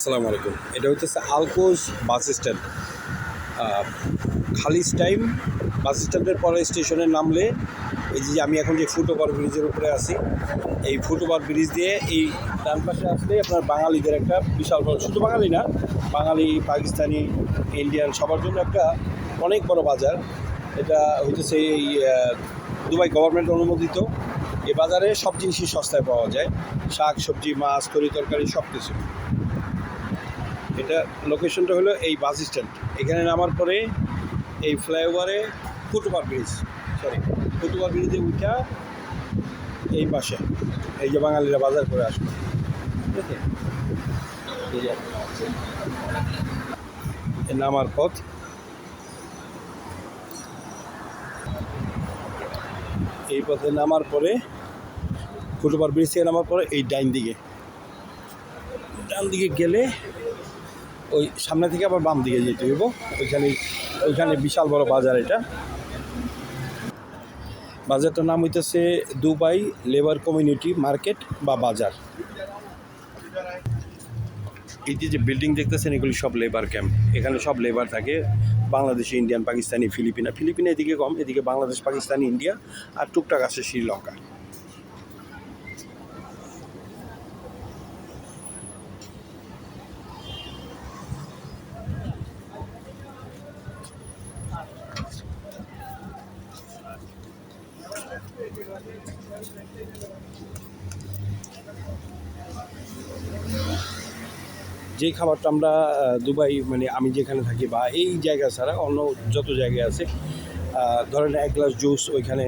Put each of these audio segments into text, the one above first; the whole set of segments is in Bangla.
আসসালামু আলাইকুম। এটা হচ্ছে আলকোজ বাস স্ট্যান্ড। খালিজ টাইম বাস স্ট্যান্ডের পরে স্টেশনে নামলে এই যে আমি এখন যে ফুটওভার ব্রিজের উপরে আছি, এই ফুটওভার ব্রিজ দিয়ে এই ডান পাশে আসলে আপনার বাঙালিদের একটা বিশাল বড়, শুধু বাঙালি না, বাঙালি, পাকিস্তানি, ইন্ডিয়ান সবার জন্য একটা অনেক বড় বাজার। এটা হচ্ছে এই দুবাই গভর্নমেন্ট অনুমোদিত। এই বাজারে সব জিনিসই সস্তায় পাওয়া যায়, শাক সবজি, মাছ, তরি তরকারি সব কিছু। এটা লোকেশনটা হলো এই বাস স্ট্যান্ড। এখানে নামার পরে এই ফ্লাইওভারে ফুটওভার ব্রিজে উঠা এই পাশে এই যে বাঙালিরা বাজার করে আসবে, ঠিক আছে? এই যে নামার পথ, এই পথে নামার পরে ফুটওভার ব্রিজ থেকে নামার পরে এই ডান দিকে গেলে ওই সামনে থেকে আবার বাম দিকে যেতে হইব। ওইখানে বিশাল বড় বাজার। এটা বাজারটার নাম হইতেছে দুবাই লেবার কমিউনিটি মার্কেট বা বাজার। এই যে বিল্ডিং দেখতেছেন, এগুলি সব লেবার ক্যাম্প। এখানে সব লেবার থাকে, বাংলাদেশি, ইন্ডিয়ান, পাকিস্তানি, ফিলিপিনা এদিকে কম, এদিকে বাংলাদেশ, পাকিস্তানি, ইন্ডিয়া আর টুকটাক আছে শ্রীলঙ্কা। যেই খাবারটা আমরা দুবাই, মানে আমি যেখানে থাকি বা এই জায়গা ছাড়া অন্য যত জায়গায় আছে, ধরেন এক গ্লাস জুস ওইখানে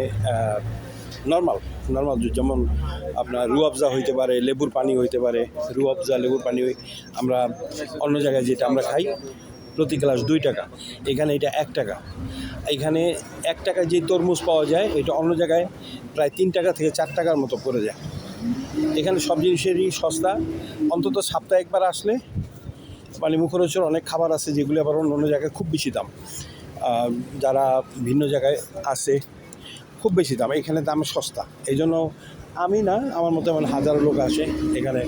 নর্মাল জুস, যেমন আপনার রুয়াবজা হইতে পারে, লেবুর পানি হইতে পারে, রুয়াবজা লেবুর পানি আমরা অন্য জায়গায় যেটা আমরা খাই প্রতি গ্লাস 2 টাকা, এখানে এটা 1 টাকা। এখানে 1 টাকায় যে তরমুজ পাওয়া যায় এটা অন্য জায়গায় প্রায় 3 টাকা থেকে 4 টাকার মতো পড়ে যায়। এখানে সব জিনিসেরই সস্তা। অন্তত সপ্তাহে একবার আসলে, মানে মুখরোচক অনেক খাবার আছে যেগুলি আবার অন্য জায়গায় খুব বেশি দাম। যারা ভিন্ন জায়গায় আছে খুব বেশি দাম, এখানে দাম সস্তা। এই জন্য আমি না, আমার মতো মানে হাজারো লোক আসে এখানে।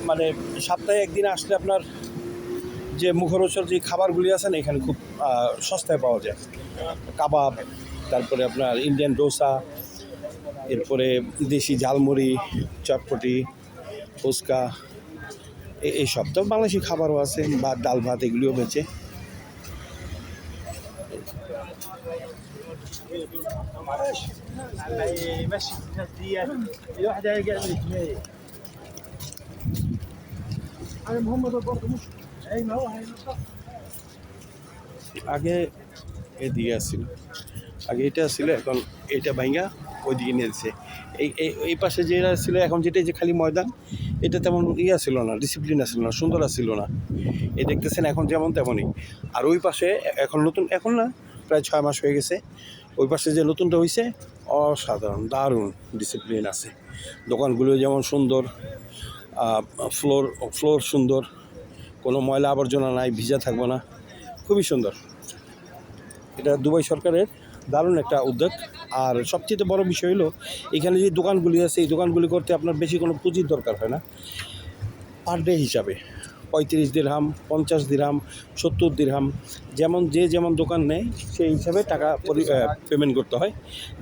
মানে সপ্তাহে একদিন আসলে আপনার যে মুখরোচক যে খাবারগুলি আছে না, এখানে খুব সস্তায় পাওয়া যায়। কাবাব, তারপরে আপনার ইন্ডিয়ান ডোসা, এরপরে দেশি ঝালমুড়ি, চটপটি, ফুচকা, এইসব। তো বাংলাদেশি খাবারও আছে, বা ডাল ভাত, এগুলিও বেচে। আগে এদিকে আসছিল, আগে এটা ছিল, এখন এটা ভাঙ্গা ওইদিকে নিয়েছে। এই পাশে যেটা ছিল এখন, যেটা যে খালি ময়দান, এটা তেমন ছিল না, ডিসিপ্লিন ছিল না, সুন্দর ছিল না। এই দেখতেছেন এখন যেমন তেমনই। আর ওই পাশে এখন নতুন, এখন না, প্রায় 6 মাস হয়ে গেছে, ওই পাশে যে নতুনটা হয়েছে অসাধারণ, দারুণ ডিসিপ্লিন আছে। দোকানগুলো যেমন সুন্দর, ফ্লোর সুন্দর, কোনো ময়লা আবর্জনা নাই, ভিজা থাকবো না, খুবই সুন্দর। এটা দুবাই সরকারের দারুণ একটা উদ্যোগ। আর সবচেয়ে বড় বিষয় হলো, এখানে যে দোকানগুলি আছে, এই দোকানগুলি করতে আপনার বেশি কোনো পুঁজির দরকার হয় না। পার ডে হিসাবে 35 দিরহাম, 50 দিরহাম, 70 দিরহাম, যেমন দোকান নেয় সেই হিসাবে টাকা পেমেন্ট করতে হয়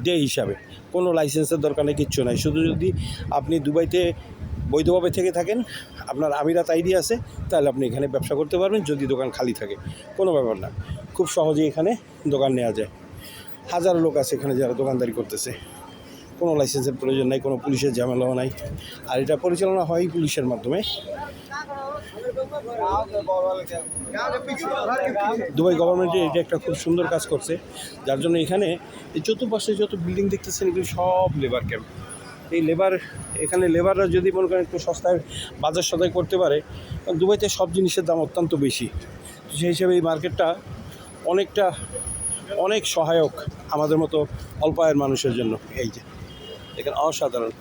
ডে হিসাবে। কোনো লাইসেন্সের দরকার নেই, কিচ্ছু নাই। শুধু যদি আপনি দুবাইতে বৈধভাবে থেকে থাকেন, আপনার আমিরাত আইডি আছে, তাহলে আপনি এখানে ব্যবসা করতে পারবেন, যদি দোকান খালি থাকে। কোনো ব্যাপার না, খুব সহজেই এখানে দোকান নেওয়া যায়। হাজারো লোক আছে এখানে যারা দোকানদারি করতেছে, কোনো লাইসেন্সের প্রয়োজন নাই, কোনো পুলিশের ঝামেলাও নাই। আর এটা পরিচালনা হয় পুলিশের মাধ্যমে। দুবাই গভর্নমেন্টের এটা একটা খুব সুন্দর কাজ করছে, যার জন্য এখানে এই চতুর্পাশে যত বিল্ডিং দেখতেছেন, এগুলো সব লেবার ক্যাম্প। এখানে লেবাররা যদি মনে করেন একটু সস্তায় বাজার সদাই করতে পারে, দুবাইতে সব জিনিসের দাম অত্যন্ত বেশি। সেই হিসেবে এই মার্কেটটা অনেক সহায়ক আমাদের মতো অল্প আয়ের মানুষের জন্য। এই যে এখানে অসাধারণ।